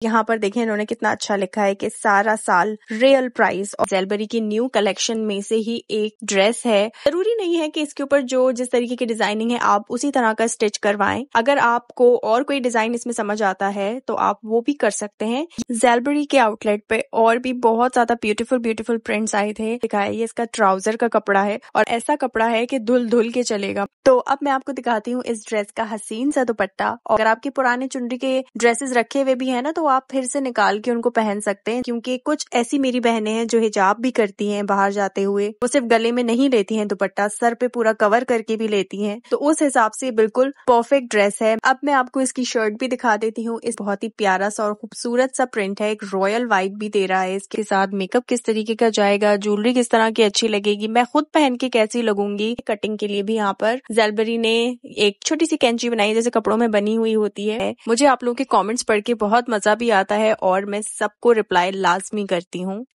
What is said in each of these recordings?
यहाँ पर देखें इन्होंने कितना अच्छा लिखा है कि सारा साल रियल प्राइस, और ज़ेलबरी की न्यू कलेक्शन में से ही एक ड्रेस है। जरूरी नहीं है कि इसके ऊपर जो जिस तरीके की डिजाइनिंग है आप उसी तरह का स्टिच करवाएं। अगर आपको और कोई डिजाइन इसमें समझ आता है तो आप वो भी कर सकते हैं। ज़ेलबरी के आउटलेट पे और भी बहुत ज्यादा ब्यूटीफुल प्रिंट्स आए थे। दिखाया ये इसका ट्राउजर का कपड़ा है और ऐसा कपड़ा है कि धुल धुल के चलेगा। तो अब मैं आपको दिखाती हूँ इस ड्रेस का हसीन सा दुपट्टा। अगर आपके पुराने चुनरी के ड्रेसेस रखे हुए भी हैं ना, तो आप फिर से निकाल के उनको पहन सकते हैं, क्योंकि कुछ ऐसी मेरी बहनें हैं जो हिजाब भी करती हैं बाहर जाते हुए। वो सिर्फ गले में नहीं लेती हैं दुपट्टा, सर पे पूरा कवर करके भी लेती हैं। तो उस हिसाब से बिल्कुल परफेक्ट ड्रेस है। अब मैं आपको इसकी शर्ट भी दिखा देती हूँ। इस बहुत ही प्यारा सा और खूबसूरत सा प्रिंट है, एक रॉयल वाइब भी दे रहा है। इसके साथ मेकअप किस तरीके का जाएगा, ज्वेलरी किस तरह की अच्छी लगेगी, मैं खुद पहन के कैसी लगूंगी। कटिंग के लिए भी यहाँ पर ज़ेलबरी ने एक छोटी सी कैंची बनाई जैसे कपड़ों में बनी हुई होती है। मुझे आप लोगों के कमेंट्स पढ़ के बहुत मजा भी आता है और मैं सबको रिप्लाई लाजमी करती हूँ।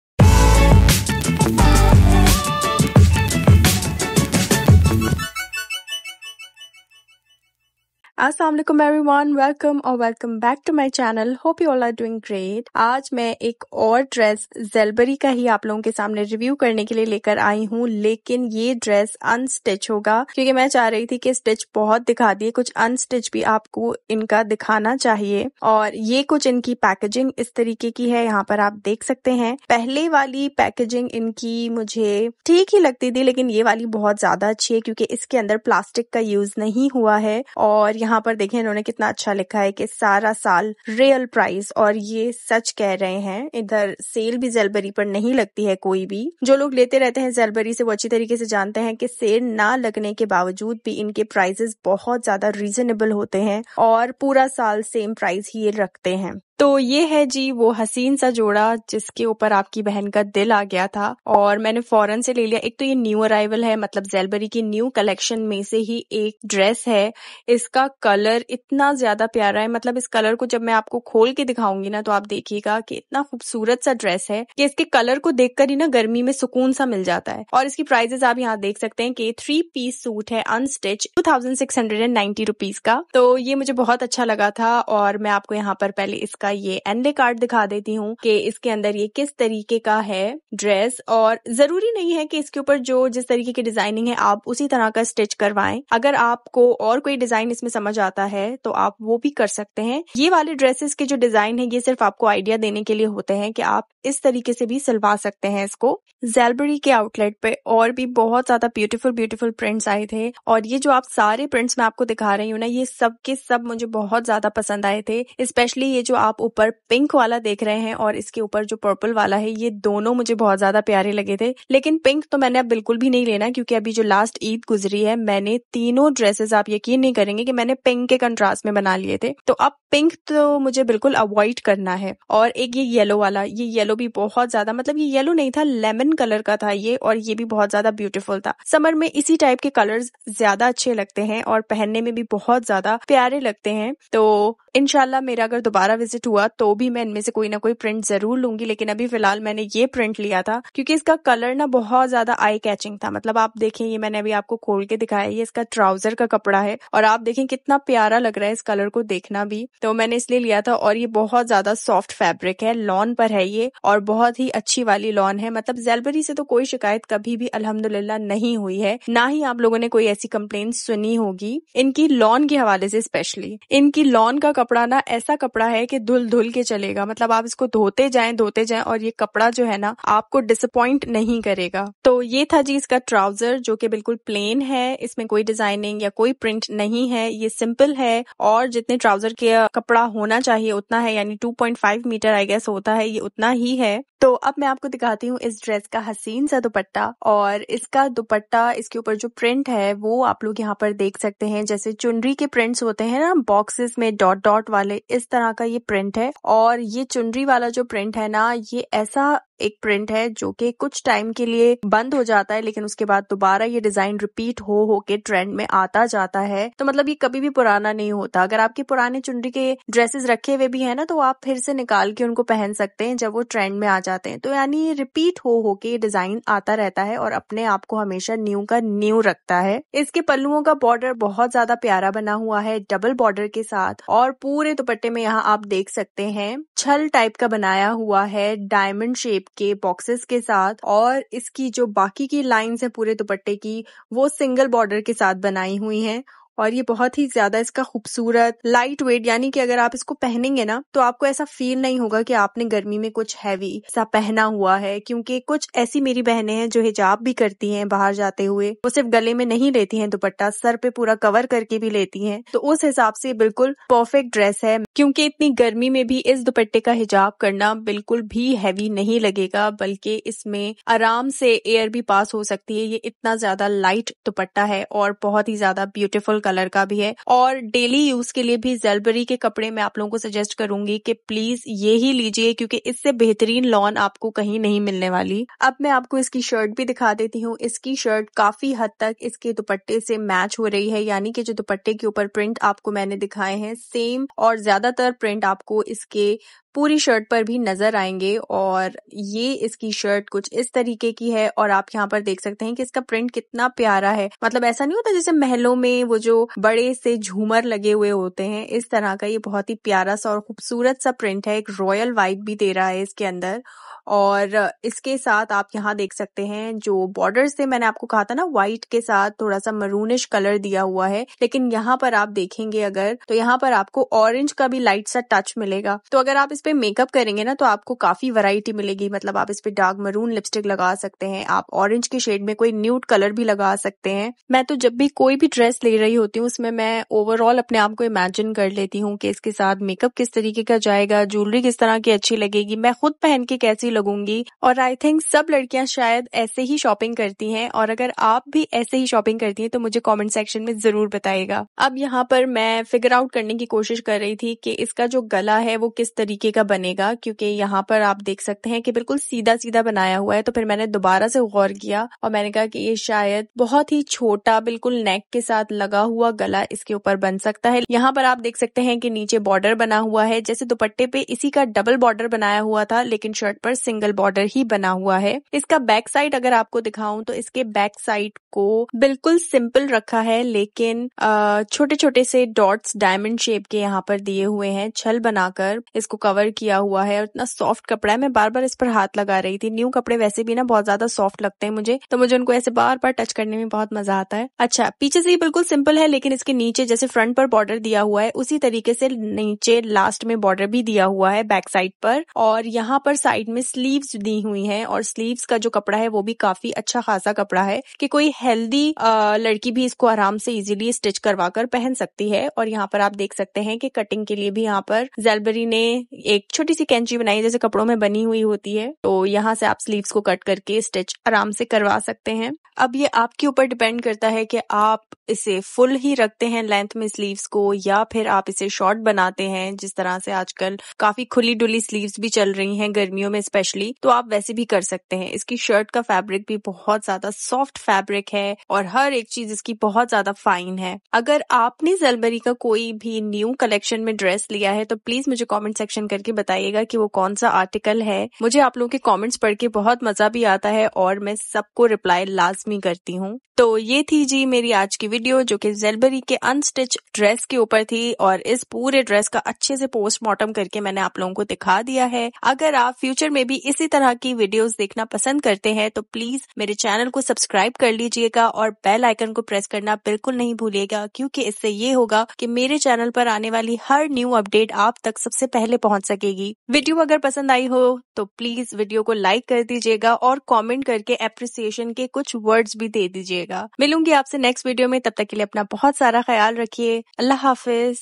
अस्सलाम वालेकुम everyone, welcome back to my channel. Hope you all are doing great. आज मैं एक और ड्रेस ज़ेलबरी का ही आप लोगों के सामने रिव्यू करने के लिए लेकर आई हूँ, लेकिन ये ड्रेस अनस्टिच होगा, क्योंकि मैं चाह रही थी कि स्टिच बहुत दिखा दिए, कुछ अनस्टिच भी आपको इनका दिखाना चाहिए। और ये कुछ इनकी पैकेजिंग इस तरीके की है, यहाँ पर आप देख सकते हैं। पहले वाली पैकेजिंग इनकी मुझे ठीक ही लगती थी, लेकिन ये वाली बहुत ज्यादा अच्छी है क्योंकि इसके अंदर प्लास्टिक का यूज नहीं हुआ है। और यहाँ पर देखें इन्होंने कितना अच्छा लिखा है कि सारा साल रियल प्राइस, और ये सच कह रहे हैं। इधर सेल भी ज़ेलबरी पर नहीं लगती है कोई भी। जो लोग लेते रहते हैं ज़ेलबरी से वो अच्छी तरीके से जानते हैं कि सेल ना लगने के बावजूद भी इनके प्राइसेस बहुत ज्यादा रीजनेबल होते हैं और पूरा साल सेम प्राइस ही ये रखते हैं। तो ये है जी वो हसीन सा जोड़ा जिसके ऊपर आपकी बहन का दिल आ गया था और मैंने फौरन से ले लिया। एक तो ये न्यू अराइवल है, मतलब ज़ेलबरी की न्यू कलेक्शन में से ही एक ड्रेस है। इसका कलर इतना ज्यादा प्यारा है, मतलब इस कलर को जब मैं आपको खोल के दिखाऊंगी ना तो आप देखिएगा कि इतना खूबसूरत सा ड्रेस है कि इसके कलर को देखकर ही ना गर्मी में सुकून सा मिल जाता है। और इसकी प्राइसेस आप यहाँ देख सकते हैं कि 3 पीस सूट है अनस्टिच, 2690 रुपीज का। तो ये मुझे बहुत अच्छा लगा था और मैं आपको यहाँ पर पहले इसका ये एनले कार्ड दिखा देती हूँ कि इसके अंदर ये किस तरीके का है ड्रेस। और जरूरी नहीं है कि इसके ऊपर जो जिस तरीके की डिजाइनिंग है आप उसी तरह का स्टिच करवाएं। अगर आपको और कोई डिजाइन इसमें समझ आता है तो आप वो भी कर सकते हैं। ये वाले ड्रेसेस के जो डिजाइन है ये सिर्फ आपको आइडिया देने के लिए होते हैं कि आप इस तरीके से भी सिलवा सकते हैं इसको। ज़ेलबरी के आउटलेट पे और भी बहुत ज्यादा ब्यूटीफुल प्रिंट्स आए थे और ये जो आप सारे प्रिंट्स मैं आपको दिखा रही हूँ ना, ये सब के सब मुझे बहुत ज्यादा पसंद आए थे। स्पेशली ये जो आप ऊपर पिंक वाला देख रहे हैं और इसके ऊपर जो पर्पल वाला है, ये दोनों मुझे बहुत ज्यादा प्यारे लगे थे। लेकिन पिंक तो मैंने अब बिल्कुल भी नहीं लेना, क्योंकि अभी जो लास्ट ईद गुजरी है मैंने तीनों ड्रेसेस, आप यकीन नहीं करेंगे कि मैंने पिंक के कंट्रास्ट में बना लिए थे। तो अब पिंक तो मुझे बिल्कुल अवॉइड करना है। और एक ये येलो वाला, ये येलो भी बहुत ज्यादा, मतलब ये येलो नहीं था, लेमन कलर का था ये, और ये भी बहुत ज्यादा ब्यूटीफुल था। समर में इसी टाइप के कलर्स ज्यादा अच्छे लगते हैं और पहनने में भी बहुत ज्यादा प्यारे लगते हैं। तो इंशाल्लाह मेरा अगर दोबारा विजिट हुआ तो भी मैं इनमें से कोई ना कोई प्रिंट जरूर लूंगी, लेकिन अभी फिलहाल मैंने ये प्रिंट लिया था क्योंकि इसका कलर ना बहुत ज्यादा आई कैचिंग था। मतलब आप देखें, ये मैंने अभी आपको खोल के दिखाया, ये इसका ट्राउजर का कपड़ा है और आप देखें कितना प्यारा लग रहा है इस कलर को देखना भी। तो मैंने इसलिए लिया था और ये बहुत ज्यादा सॉफ्ट फैब्रिक है, लॉन पर है ये और बहुत ही अच्छी वाली लॉन है। मतलब ज़ेलबरी से तो कोई शिकायत कभी भी अल्हम्दुलिल्लाह नहीं हुई है, ना ही आप लोगों ने कोई ऐसी कंप्लेन सुनी होगी इनकी लॉन के हवाले से। स्पेशली इनकी लॉन का कपड़ा ना ऐसा कपड़ा है कि धुल धुल के चलेगा, मतलब आप इसको धोते जाएं और ये कपड़ा जो है ना आपको डिसअपॉइंट नहीं करेगा। तो ये था जी इसका ट्राउजर जो कि बिल्कुल प्लेन है, इसमें कोई डिजाइनिंग या कोई प्रिंट नहीं है, ये सिंपल है और जितने ट्राउजर के कपड़ा होना चाहिए उतना है, यानी 2.5 मीटर आई गेस होता है, ये उतना ही है। तो अब मैं आपको दिखाती हूँ इस ड्रेस का हसीन सा दुपट्टा। और इसका दुपट्टा, इसके ऊपर जो प्रिंट है वो आप लोग यहाँ पर देख सकते हैं, जैसे चुनरी के प्रिंट्स होते हैं ना बॉक्सेस में डॉट डॉट वाले, इस तरह का ये प्रिंट है। और ये चुनरी वाला जो प्रिंट है ना, ये ऐसा एक प्रिंट है जो कि कुछ टाइम के लिए बंद हो जाता है, लेकिन उसके बाद दोबारा ये डिजाइन रिपीट हो के ट्रेंड में आता जाता है। तो मतलब ये कभी भी पुराना नहीं होता। अगर आपके पुराने चुनरी के ड्रेसेस रखे हुए भी है ना, तो आप फिर से निकाल के उनको पहन सकते हैं जब वो ट्रेंड में आ जाते हैं। तो यानी रिपीट हो के डिजाइन आता रहता है और अपने आप को हमेशा न्यू का न्यू रखता है। इसके पल्लुओं का बॉर्डर बहुत ज्यादा प्यारा बना हुआ है डबल बॉर्डर के साथ, और पूरे दुपट्टे में यहाँ आप देख सकते हैं छल टाइप का बनाया हुआ है डायमंड शेप के बॉक्सेस के साथ, और इसकी जो बाकी की लाइंस है पूरे दुपट्टे की वो सिंगल बॉर्डर के साथ बनाई हुई हैं। और ये बहुत ही ज्यादा इसका खूबसूरत लाइट वेट, यानी कि अगर आप इसको पहनेंगे ना तो आपको ऐसा फील नहीं होगा कि आपने गर्मी में कुछ हैवी सा पहना हुआ है। क्योंकि कुछ ऐसी मेरी बहनें हैं जो हिजाब भी करती हैं बाहर जाते हुए, वो सिर्फ गले में नहीं लेती हैं दुपट्टा, सर पे पूरा कवर करके भी लेती हैं। तो उस हिसाब से बिल्कुल परफेक्ट ड्रेस है, क्योंकि इतनी गर्मी में भी इस दुपट्टे का हिजाब करना बिल्कुल भी हैवी नहीं लगेगा, बल्कि इसमें आराम से एयर भी पास हो सकती है। ये इतना ज्यादा लाइट दुपट्टा है और बहुत ही ज्यादा ब्यूटीफुल कलर का भी है। और डेली यूज के लिए भी ज़ेलबरी के कपड़े मैं आप लोगों को सजेस्ट करूंगी कि प्लीज ये ही लीजिए, क्योंकि इससे बेहतरीन लॉन आपको कहीं नहीं मिलने वाली। अब मैं आपको इसकी शर्ट भी दिखा देती हूँ। इसकी शर्ट काफी हद तक इसके दुपट्टे से मैच हो रही है, यानी कि जो दुपट्टे के ऊपर प्रिंट आपको मैंने दिखाए हैं सेम और ज्यादातर प्रिंट आपको इसके पूरी शर्ट पर भी नजर आएंगे। और ये इसकी शर्ट कुछ इस तरीके की है, और आप यहाँ पर देख सकते हैं कि इसका प्रिंट कितना प्यारा है। मतलब ऐसा नहीं होता जैसे महलों में वो जो बड़े से झूमर लगे हुए होते हैं, इस तरह का ये बहुत ही प्यारा सा और खूबसूरत सा प्रिंट है। एक रॉयल वाइब भी दे रहा है इसके अंदर। और इसके साथ आप यहाँ देख सकते हैं जो बॉर्डर्स थे, मैंने आपको कहा था ना व्हाइट के साथ थोड़ा सा मरूनिश कलर दिया हुआ है, लेकिन यहाँ पर आप देखेंगे अगर तो यहाँ पर आपको ऑरेंज का भी लाइट सा टच मिलेगा। तो अगर आप इस पे मेकअप करेंगे ना तो आपको काफी वैरायटी मिलेगी। मतलब आप इस पे डार्क मरून लिपस्टिक लगा सकते हैं, आप ऑरेंज के शेड में कोई न्यूड कलर भी लगा सकते हैं। मैं तो जब भी कोई भी ड्रेस ले रही होती हूँ उसमें मैं ओवरऑल अपने आप को इमेजिन कर लेती हूँ कि इसके साथ मेकअप किस तरीके का जाएगा, ज्वेलरी किस तरह की अच्छी लगेगी, मैं खुद पहन के कैसी लगूंगी। और आई थिंक सब लड़कियां शायद ऐसे ही शॉपिंग करती हैं, और अगर आप भी ऐसे ही शॉपिंग करती हैं तो मुझे कमेंट सेक्शन में जरूर बताइएगा। अब यहाँ पर मैं फिगर आउट करने की कोशिश कर रही थी कि इसका जो गला है वो किस तरीके का बनेगा, क्योंकि यहाँ पर आप देख सकते हैं कि बिल्कुल सीधा सीधा बनाया हुआ है। तो फिर मैंने दोबारा से गौर किया और मैंने कहा कि ये शायद बहुत ही छोटा बिल्कुल नेक के साथ लगा हुआ गला इसके ऊपर बन सकता है। यहाँ पर आप देख सकते हैं कि नीचे बॉर्डर बना हुआ है, जैसे दुपट्टे पे इसी का डबल बॉर्डर बनाया हुआ था, लेकिन शर्ट पर सिंगल बॉर्डर ही बना हुआ है। इसका बैक साइड अगर आपको दिखाऊं तो इसके बैक साइड को बिल्कुल सिंपल रखा है, लेकिन छोटे छोटे से डॉट्स डायमंड शेप के यहाँ पर दिए हुए हैं, छल बनाकर इसको कवर किया हुआ है। और इतना सॉफ्ट कपड़ा है, मैं बार बार इस पर हाथ लगा रही थी। न्यू कपड़े वैसे भी ना बहुत ज्यादा सॉफ्ट लगते हैं मुझे, तो मुझे उनको ऐसे बार बार टच करने में बहुत मजा आता है। अच्छा, पीछे से ही बिल्कुल सिंपल है, लेकिन इसके नीचे जैसे फ्रंट पर बॉर्डर दिया हुआ है उसी तरीके से नीचे लास्ट में बॉर्डर भी दिया हुआ है बैक साइड पर। और यहाँ पर साइड में स्लीव्स दी हुई हैं, और स्लीव्स का जो कपड़ा है वो भी काफी अच्छा खासा कपड़ा है कि कोई हेल्दी लड़की भी इसको आराम से इजीली स्टिच करवा कर पहन सकती है। और यहाँ पर आप देख सकते हैं कि कटिंग के लिए भी यहाँ पर ज़ेलबरी ने एक छोटी सी कैंची बनाई जैसे कपड़ों में बनी हुई होती है, तो यहाँ से आप स्लीव्स को कट करके स्टिच आराम से करवा सकते हैं। अब ये आपके ऊपर डिपेंड करता है कि आप इसे फुल ही रखते हैं लेंथ में स्लीव्स को, या फिर आप इसे शॉर्ट बनाते हैं, जिस तरह से आजकल काफी खुली डुली स्लीव्स भी चल रही हैं गर्मियों में स्पेशली, तो आप वैसे भी कर सकते हैं। इसकी शर्ट का फैब्रिक भी बहुत ज्यादा सॉफ्ट फैब्रिक है और हर एक चीज इसकी बहुत ज्यादा फाइन है। अगर आपने ज़ेलबरी का कोई भी न्यू कलेक्शन में ड्रेस लिया है तो प्लीज मुझे कमेंट सेक्शन करके बताइएगा कि वो कौन सा आर्टिकल है। मुझे आप लोगों के कमेंट्स पढ़ के बहुत मजा भी आता है और मैं सबको रिप्लाई लाजमी करती हूँ। तो ये थी जी मेरी आज की वीडियो, जो कि ज़ेलबरी के अनस्टिच ड्रेस के ऊपर थी, और इस पूरे ड्रेस का अच्छे से पोस्टमार्टम करके मैंने आप लोगों को दिखा दिया है। अगर आप फ्यूचर में भी इसी तरह की वीडियोस देखना पसंद करते हैं तो प्लीज मेरे चैनल को सब्सक्राइब कर लीजिएगा और बेल आइकन को प्रेस करना बिल्कुल नहीं भूलिएगा, क्योंकि इससे ये होगा कि मेरे चैनल पर आने वाली हर न्यू अपडेट आप तक सबसे पहले पहुंच सकेगी। वीडियो अगर पसंद आई हो तो प्लीज वीडियो को लाइक कर दीजिएगा और कमेंट करके एप्रिसिएशन के कुछ वर्ड्स भी दे दीजिएगा। मिलूंगी आपसे नेक्स्ट वीडियो में, तब तक के लिए अपना बहुत सारा ख्याल रखिए। अल्लाह हाफिज।